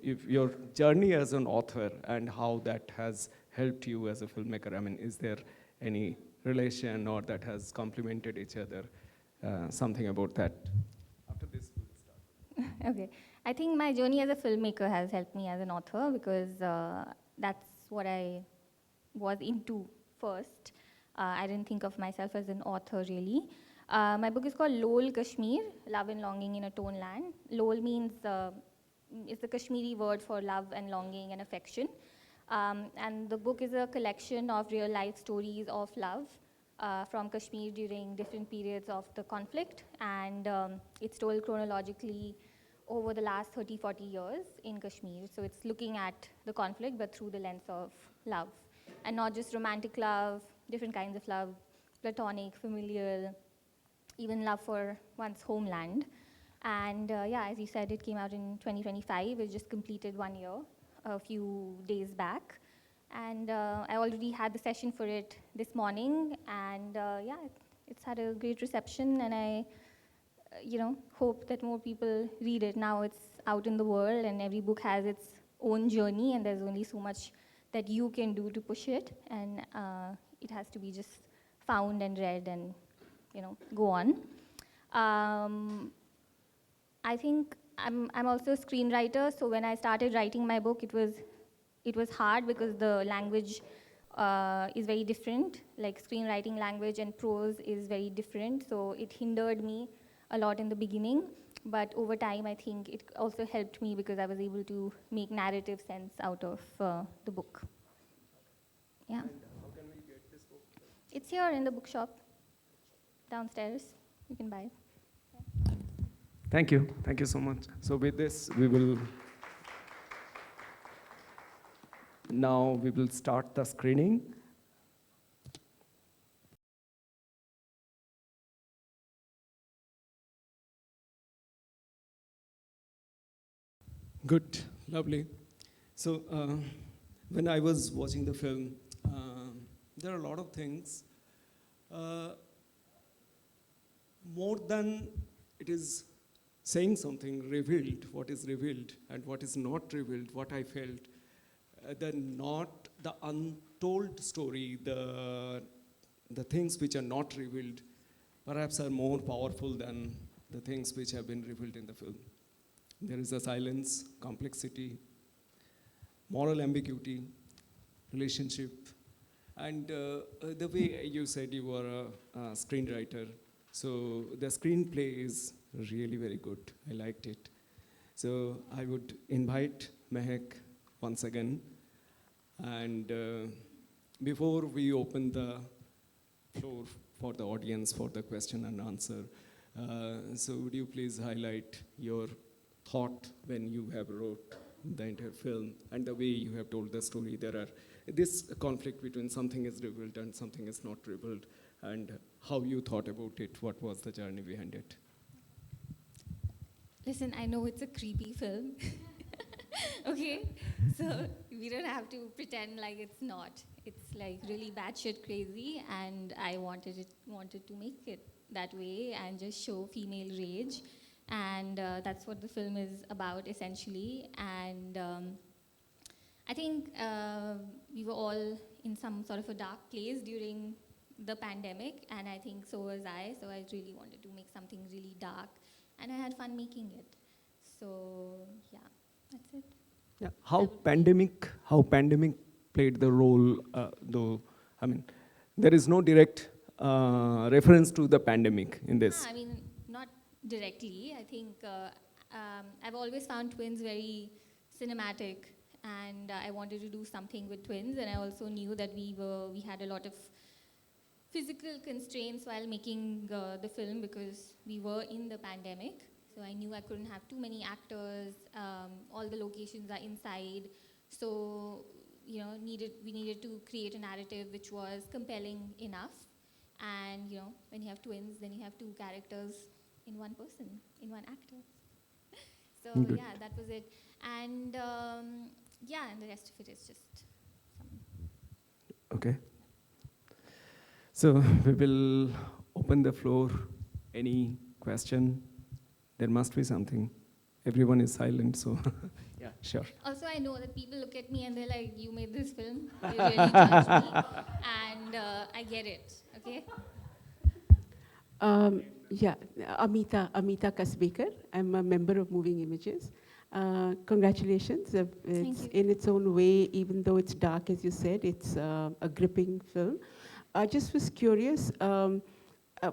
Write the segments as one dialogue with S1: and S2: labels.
S1: if your journey as an author and how that has helped you as a filmmaker, I mean, is there any relation or that has complemented each other? Something about that. After this, we'll start.
S2: Okay. I think my journey as a filmmaker has helped me as an author because that's what I was into first. I didn't think of myself as an author really. My book is called Lol Kashmir, Love and Longing in a Tone Land. Lol means, it's the Kashmiri word for love and longing and affection. And the book is a collection of real life stories of love from Kashmir during different periods of the conflict. And it's told chronologically over the last 30, 40 years in Kashmir. So it's looking at the conflict, but through the lens of love. And not just romantic love, different kinds of love, platonic, familial, even love for one's homeland. And yeah, as you said, it came out in 2025. It just completed 1 year, a few days back. And I already had the session for it this morning. And yeah, it's had a great reception. And I hope that more people read it. Now it's out in the world, and every book has its own journey, and there's only so much that you can do to push it. And it has to be just found and read and, go on. I think I'm also a screenwriter, so when I started writing my book, it was hard because the language is very different. Like screenwriting language and prose is very different, so it hindered me a lot in the beginning. But over time, I think it also helped me because I was able to make narrative sense out of the book. Yeah.
S1: And how can we get this book?
S2: It's here in the bookshop downstairs. You can buy it.
S1: Thank you. Thank you so much. So with this, we will start the screening. Good, lovely. So when I was watching the film, there are a lot of things. More than it is saying something revealed, what is revealed and what is not revealed, what I felt, the untold story, the things which are not revealed, perhaps are more powerful than the things which have been revealed in the film. There is a silence, complexity, moral ambiguity, relationship, and the way you said you were a screenwriter. So the screenplay is really very good. I liked it. So I would invite Mehak once again. And before we open the floor for the audience for the question and answer, so would you please highlight your thought when you have wrote the entire film and the way you have told the story? There are this conflict between something is revealed and something is not revealed, and how you thought about it, what was the journey behind it?
S2: Listen, I know it's a creepy film. Okay? So we don't have to pretend like it's not. It's like really batshit crazy, and I wanted to make it that way and just show female rage. And that's what the film is about, essentially. And I think we were all in some sort of a dark place during the pandemic, and I think so was I. So I really wanted to make something really dark, and I had fun making it. So yeah, that's it.
S1: Yeah. How pandemic played the role, though? I mean, there is no direct reference to the pandemic in this.
S2: I mean, not directly. I think I've always found twins very cinematic, and I wanted to do something with twins. And I also knew that we had a lot of physical constraints while making the film because we were in the pandemic. So I knew I couldn't have too many actors. All the locations are inside. So we needed to create a narrative which was compelling enough. And when you have twins, then you have two characters in one person, in one actor. So
S1: Good.
S2: yeah, that was it. And yeah, and the rest of it is just some.
S1: Okay. So we will open the floor. Any question? There must be something. Everyone is silent, so yeah. Sure.
S2: Also, I know that people look at me and they're like, you made this film. They really judge me. And I get it, okay?
S3: Yeah, Amita Kasbekar. I'm a member of Moving Images. Congratulations. It's
S2: you.
S3: in its own way, even though it's dark, as you said, it's a gripping film. I just was curious,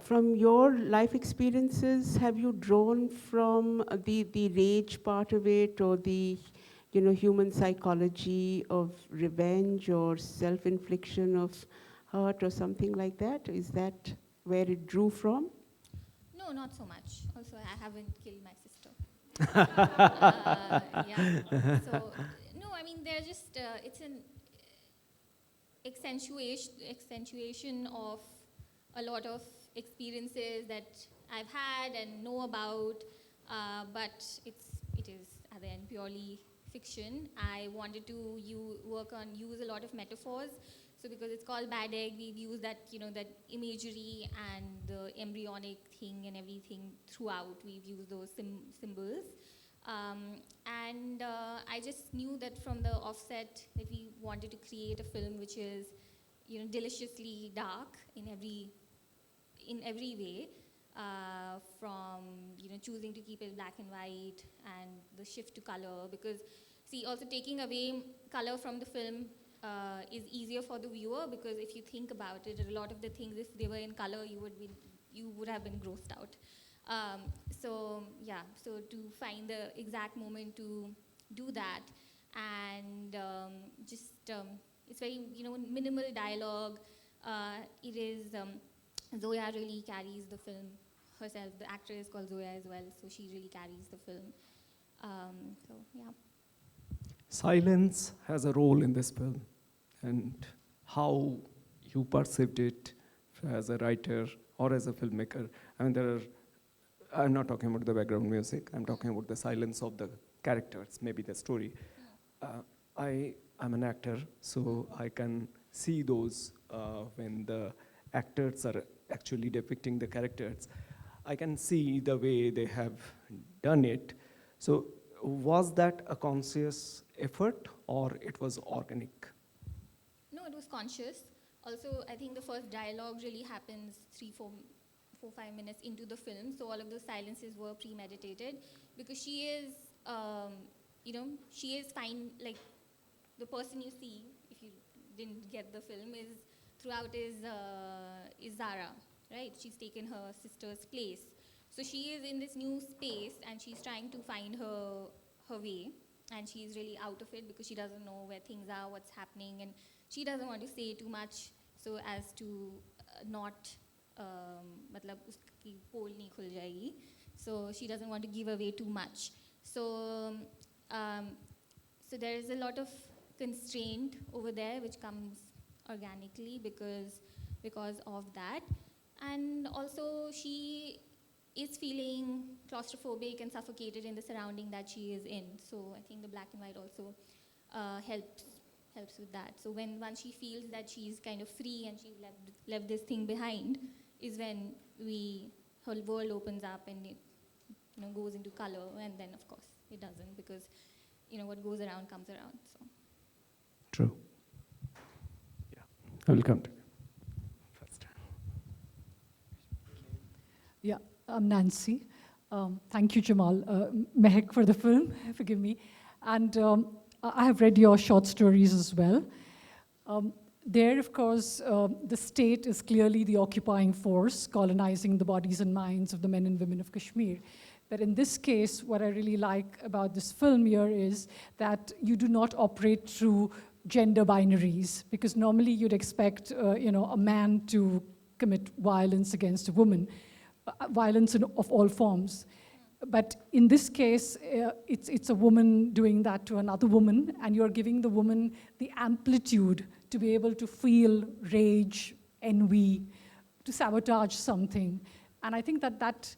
S3: from your life experiences, have you drawn from the rage part of it, or the human psychology of revenge or self-infliction of hurt or something like that? Is that where it drew from?
S2: No, not so much. Also, I haven't killed my sister. Yeah. So, no, I mean, they're just, it's an accentuation of a lot of experiences that I've had and know about, but it is at the end purely fiction. I wanted to use a lot of metaphors. So because it's called Bad Egg, we've used that, that imagery and the embryonic thing and everything throughout. We've used those symbols. And I just knew that from the offset that we wanted to create a film which is, deliciously dark in every way, from choosing to keep it black and white and the shift to color. Because see, also taking away color from the film is easier for the viewer, because if you think about it, a lot of the things, if they were in color, you would have been grossed out. So to find the exact moment to do that, and it's very minimal dialogue. It is Zoya really carries the film herself. The actor is called Zoya as well, so she really carries the film. So yeah.
S1: Silence has a role in this film, and how you perceived it as a writer or as a filmmaker. I mean, I'm not talking about the background music, I'm talking about the silence of the characters, maybe the story. I'm an actor, so I can see those when the actors are actually depicting the characters. I can see the way they have done it. So was that a conscious effort, or it was organic?
S2: No, it was conscious. Also, I think the first dialogue really happens 5 minutes into the film, so all of those silences were premeditated, because she is, she is fine. Like, the person you see, if you didn't get the film, is Zara, right? She's taken her sister's place. So she is in this new space, and she's trying to find her way, and she's really out of it because she doesn't know where things are, what's happening, and she doesn't want to say too much so as to not मतलब उसकी पोल नहीं खुल जाएगी. So she doesn't want to give away too much. So there is a lot of constraint over there which comes organically because of that. And also she is feeling claustrophobic and suffocated in the surrounding that she is in. So I think the black and white also helps with that. So once she feels that she's kind of free and she's left this thing behind, is when her world opens up and it goes into color. And then of course it doesn't, because what goes around comes around. So
S1: true. Yeah, I will come to you first.
S4: Yeah, I'm Nancy. Thank you, Jamal. Mehek, for the film, forgive me. And I have read your short stories as well. There, of course, the state is clearly the occupying force, colonizing the bodies and minds of the men and women of Kashmir. But in this case, what I really like about this film here is that you do not operate through gender binaries, because normally you'd expect a man to commit violence against a woman, violence of all forms. But in this case, it's a woman doing that to another woman, and you're giving the woman the amplitude to be able to feel rage, envy, to sabotage something. And I think that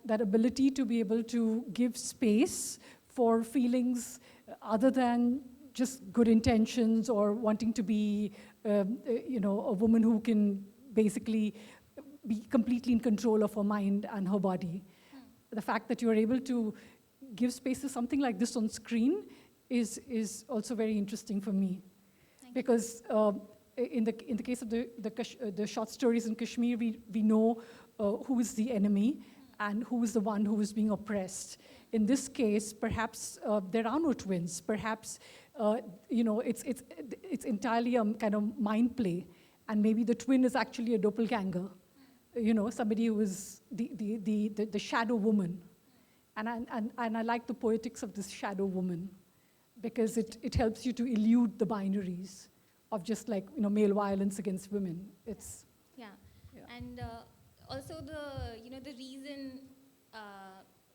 S4: ability to be able to give space for feelings other than just good intentions or wanting to be, a woman who can basically be completely in control of her mind and her body. The fact that you're able to give space to something like this on screen is also very interesting for me.
S2: Thank you.
S4: Because in the case of the short stories in Kashmir, we know who is the enemy and who is the one who is being oppressed. In this case, perhaps there are no twins. Perhaps it's entirely a kind of mind play, and maybe the twin is actually a doppelganger. Somebody who is the shadow woman. And I like the poetics of this shadow woman, because it helps you to elude the binaries of just like male violence against women. It's
S2: Yeah.
S4: Yeah.
S2: And also the reason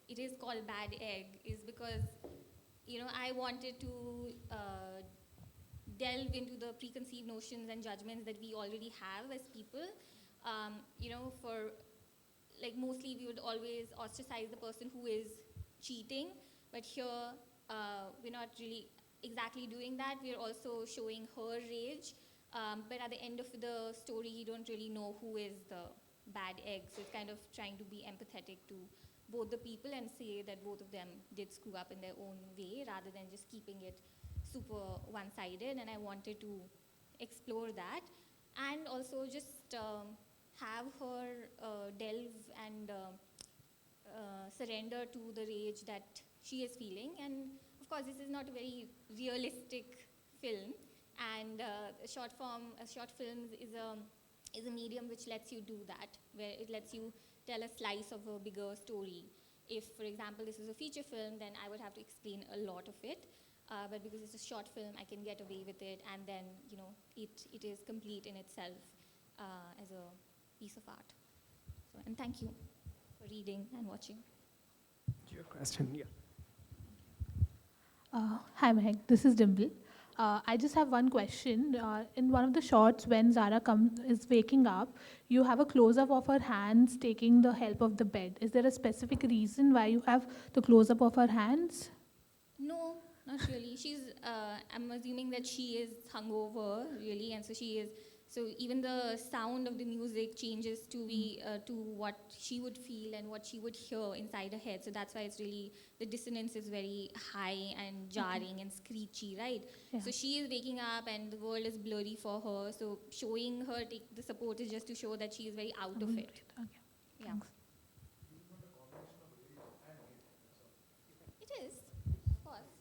S2: it is called Bad Egg is because I wanted to delve into the preconceived notions and judgments that we already have as people. For like mostly we would always ostracize the person who is cheating, but here we're not really exactly doing that. We're also showing her rage, but at the end of the story, you don't really know who is the bad egg. So it's kind of trying to be empathetic to both the people and say that both of them did screw up in their own way, rather than just keeping it super one-sided. And I wanted to explore that, and also just have her delve and surrender to the rage that she is feeling. And of course, this is not a very realistic film, and short films is a medium which lets you do that, where it lets you tell a slice of a bigger story. If, for example, this is a feature film, then I would have to explain a lot of it. But because it's a short film, I can get away with it, and then it is complete in itself as a piece of art. So, and thank you for reading and watching.
S5: Your question, yeah.
S6: Hi, Mehak. This is Dimple. I just have one question. In one of the shots, when Zara is waking up, you have a close-up of her hands taking the help of the bed. Is there a specific reason why you have the close-up of her hands?
S2: No, not really. I'm assuming that she is hungover, really, and so she is. So even the sound of the music changes to be to what she would feel and what she would hear inside her head. So that's why it's really, the dissonance is very high and jarring and screechy, right?
S6: Yeah.
S2: So she is waking up and the world is blurry for her. So showing her take the support is just to show that she is very out of it.
S6: Okay.
S2: Yeah.
S6: Thanks.
S2: It is, of course.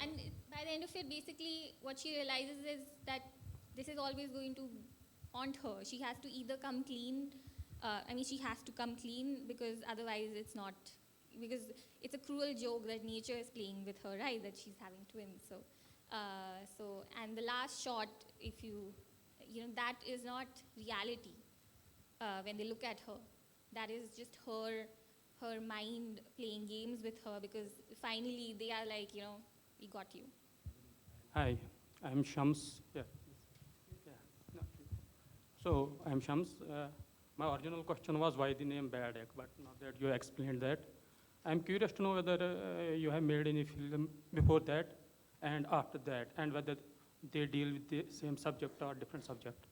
S2: And by the end of it, basically, what she realizes is that this is always going to haunt her. She has to either come clean. She has to come clean, because otherwise it's not, because it's a cruel joke that nature is playing with her, right? That she's having twins. And the last shot, if that is not reality. When they look at her, that is just her mind playing games with her, because finally they are like, we got you.
S7: Hi, I'm Shams. Yeah. No. So I'm Shams. My original question was why the name Bad Egg, but now that you explained that, I'm curious to know whether you have made any film before that and after that, and whether they deal with the same subject or different subject.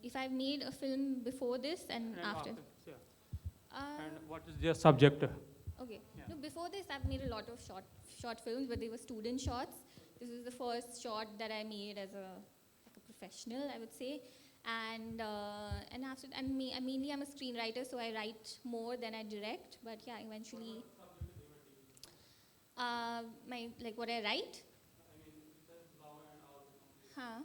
S2: If I've made a film before this and after.
S7: Yeah.
S2: Uh,
S7: And what is their subject?
S2: Okay.
S7: Yeah.
S2: No, before this, I've made a lot of short films, but they were student shots. This is the first short that I made as a professional, I would say. And mainly I'm a screenwriter, so I write more than I direct. But yeah, eventually, what I write. Huh?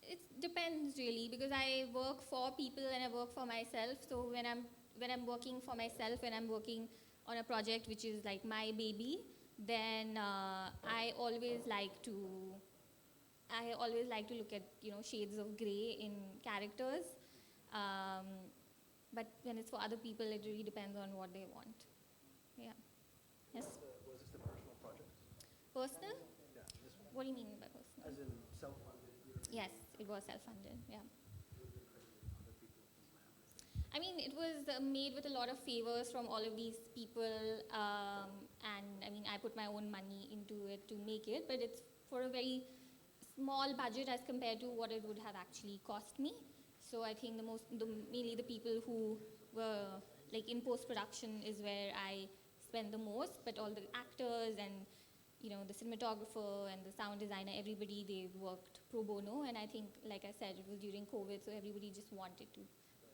S2: It depends really, because I work for people and I work for myself. So when I'm working for myself, when I'm working on a project which is like my baby, then I always like to look at shades of gray in characters. But when it's for other people, it really depends on what they want. Yeah. Yes.
S5: Was this the personal project?
S2: Personal?
S5: Yeah, this one.
S2: What do you mean by personal?
S5: As in self-funded?
S2: Yes, it was self-funded. Yeah. I mean, it was made with a lot of favors from all of these people, and I put my own money into it to make it, but it's for a very small budget as compared to what it would have actually cost me. So I think mainly the people who were like in post-production is where I spend the most, but all the actors and the cinematographer and the sound designer, everybody, they worked pro bono. And I think, like I said, it was during COVID, so everybody just wanted to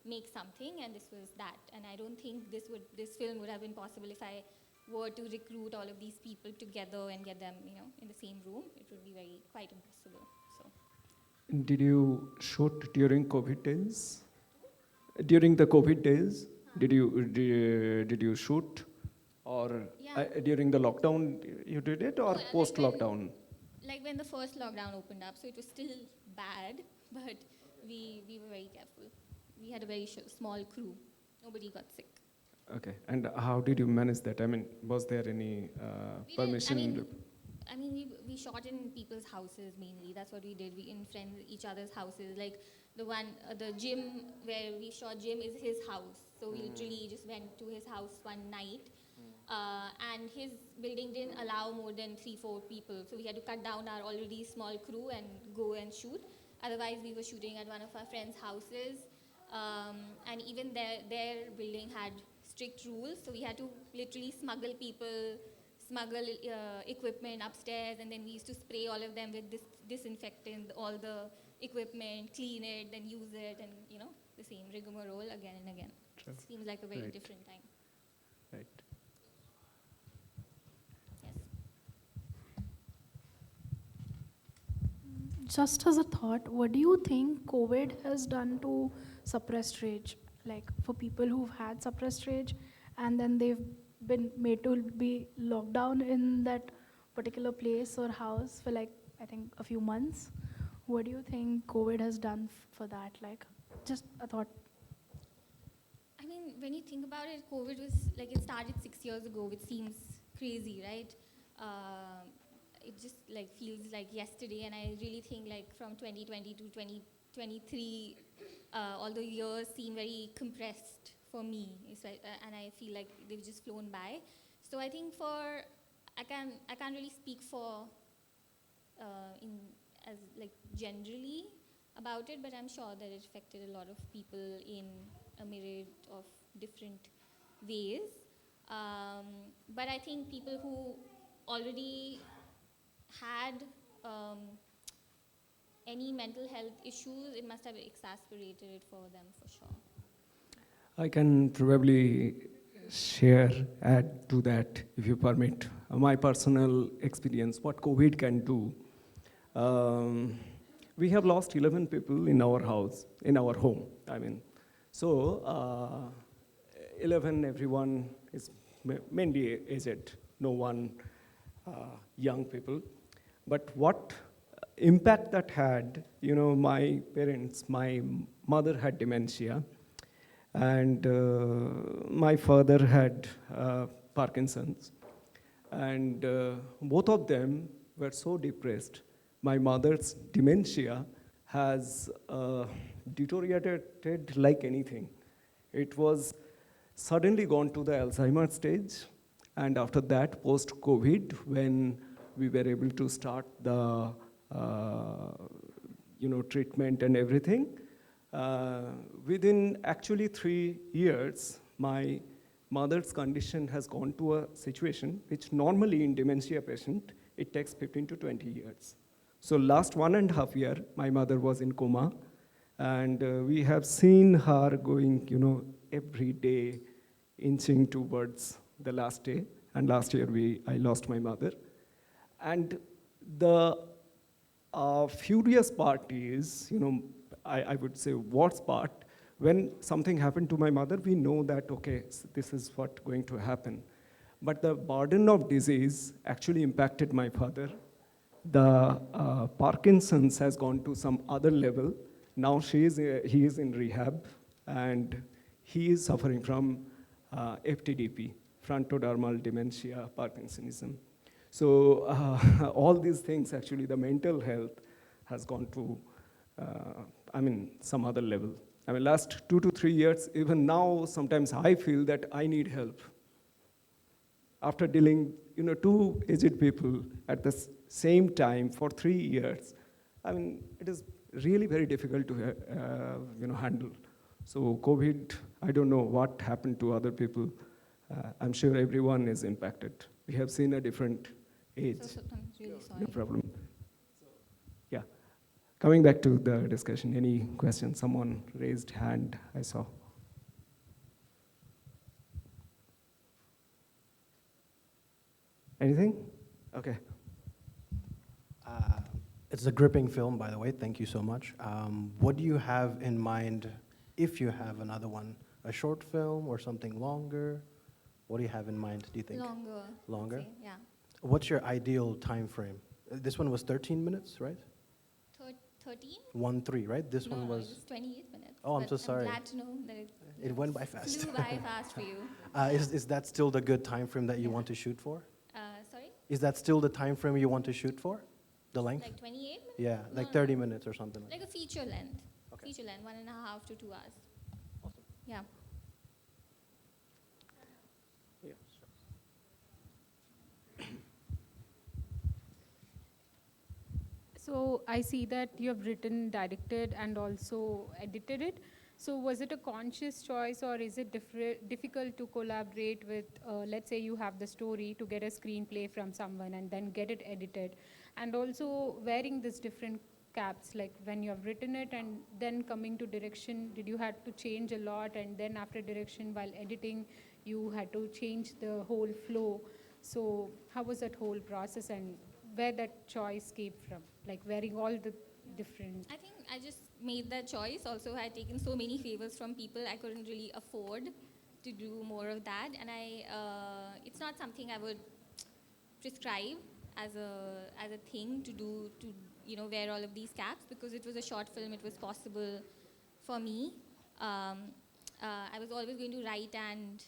S2: make something, and this was that. And I don't think this film would have been possible if I were to recruit all of these people together and get them, in the same room. It would be quite impossible. So.
S1: Did you shoot during COVID days? During the COVID days, did you shoot, or
S2: Yeah.
S1: during the lockdown you did it, or
S2: No, like
S1: post lockdown?
S2: Like when the first lockdown opened up, so it was still bad, but we were very careful. We had a very small crew. Nobody got sick.
S1: Okay, and how did you manage that? I mean, was there any
S2: We
S1: permission?
S2: did, we shot in people's houses mainly. That's what we did. We in friends each other's houses. Like the gym where we shot Jim is his house. So we literally just went to his house one night. And his building didn't allow more than 3-4 people. So we had to cut down our already small crew and go and shoot. Otherwise, we were shooting at one of our friends' houses. And even their building had strict rules. So we had to literally smuggle equipment upstairs, and then we used to spray all of them with disinfectant, all the equipment, clean it, then use it, and the same rigmarole again and again.
S1: True.
S2: Seems like a very
S1: Right.
S2: different time.
S1: Right.
S2: Yes.
S8: Just as a thought, what do you think COVID has done to suppressed rage? Like for people who've had suppressed rage and then they've been made to be locked down in that particular place or house for like, I think, a few months. What do you think COVID has done for that? Like, just a thought.
S2: I mean, when you think about it, COVID was like it started 6 years ago, which seems crazy, right? It just like feels like yesterday, and I really think like from 2020 to 2023, all the years seem very compressed for me. It's like, and I feel like they've just flown by. So I think I can't really speak for as like generally about it, but I'm sure that it affected a lot of people in a myriad of different ways. But I think people who already had any mental health issues, it must have exacerbated it for them for sure.
S1: I can probably add to that, if you permit, my personal experience, what COVID can do. We have lost 11 people in our house, in our home, I mean. So, 11, everyone is mainly aged, no one young people. But what impact that had, my parents, my mother had dementia, and my father had Parkinson's. And both of them were so depressed. My mother's dementia has deteriorated like anything. It was suddenly gone to the Alzheimer's stage. And after that, post-COVID, when we were able to start the treatment and everything, within actually 3 years, my mother's condition has gone to a situation which normally in dementia patient, it takes 15 to 20 years. So last 1.5 years, my mother was in coma, and we have seen her going, every day inching towards the last day. And last year, I lost my mother. And the furious part is, I would say worst part, when something happened to my mother, we know that, okay, this is what's going to happen. But the burden of disease actually impacted my father. The Parkinson's has gone to some other level. Now he is in rehab, and he is suffering from FTDP, frontodermal dementia, Parkinsonism. So all these things, actually, the mental health has gone to, some other level. Last 2 to 3 years, even now, sometimes I feel that I need help. After dealing, 2 aged people at the same time for 3 years, it is really very difficult to, handle. So COVID, I don't know what happened to other people. I'm sure everyone is impacted. We have seen a different age.
S2: I'm really sorry.
S1: No problem. Yeah. Coming back to the discussion, any questions? Someone raised hand, I saw. Anything? Okay.
S5: It's a gripping film, by the way. Thank you so much. What do you have in mind if you have another one? A short film or something longer? What do you have in mind, do you think?
S2: Longer.
S5: Longer?
S2: say, yeah.
S5: What's your ideal time frame? This one was 13 minutes, right?
S2: 13?
S5: 1-3, right? This
S2: No,
S5: one
S2: no,
S5: was.
S2: it was 28 minutes.
S5: Oh, I'm
S2: but
S5: so sorry.
S2: I'm glad to know that
S5: It went by fast.
S2: flew by fast for you.
S5: Is that still the good time frame that you want to shoot for?
S2: Sorry?
S5: Is that still the time frame you want to shoot for? The length?
S2: Like 28 minutes?
S5: Yeah,
S2: No,
S5: like
S2: no,
S5: 30 minutes or something like
S2: Like a feature length.
S5: Okay.
S2: Feature length, 1.5 to 2 hours.
S5: Awesome.
S2: Yeah.
S5: Yeah,
S9: So I see that you have written, directed, and also edited it. So was it a conscious choice, or is it difficult to collaborate with, let's say you have the story, to get a screenplay from someone and then get it edited? And also wearing these different caps, like when you have written it and then coming to direction, did you have to change a lot? And then after direction, while editing, you had to change the whole flow. So how was that whole process, and where that choice came from, like wearing all the different?
S2: I think I just made that choice. Also, I had taken so many favors from people, I couldn't really afford to do more of that. And it's not something I would prescribe as a thing to do, to wear all of these caps, because it was a short film. It was possible for me. I was always going to write and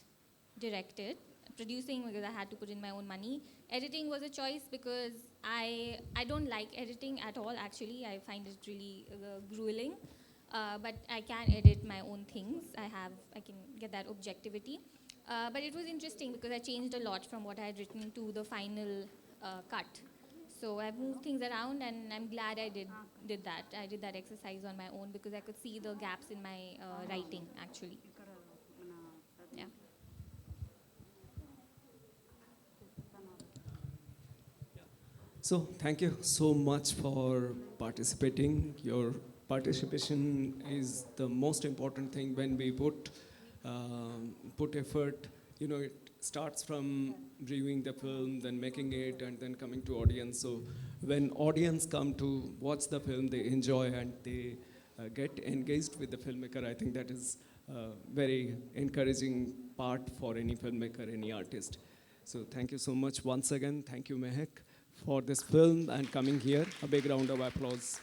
S2: direct it. Producing, because I had to put in my own money. Editing was a choice because I don't like editing at all, actually. I find it really grueling. But I can edit my own things. I can get that objectivity. But it was interesting because I changed a lot from what I had written to the final cut. So I've moved things around, and I'm glad I did that. I did that exercise on my own because I could see the gaps in my writing, actually. Yeah.
S1: So thank you so much for participating. Your participation is the most important thing when we put effort. It starts from reviewing the film, then making it, and then coming to audience. So when audience come to watch the film, they enjoy and they get engaged with the filmmaker. I think that is a very encouraging part for any filmmaker, any artist. So thank you so much once again. Thank you, Mehak, for this film and coming here. A big round of applause.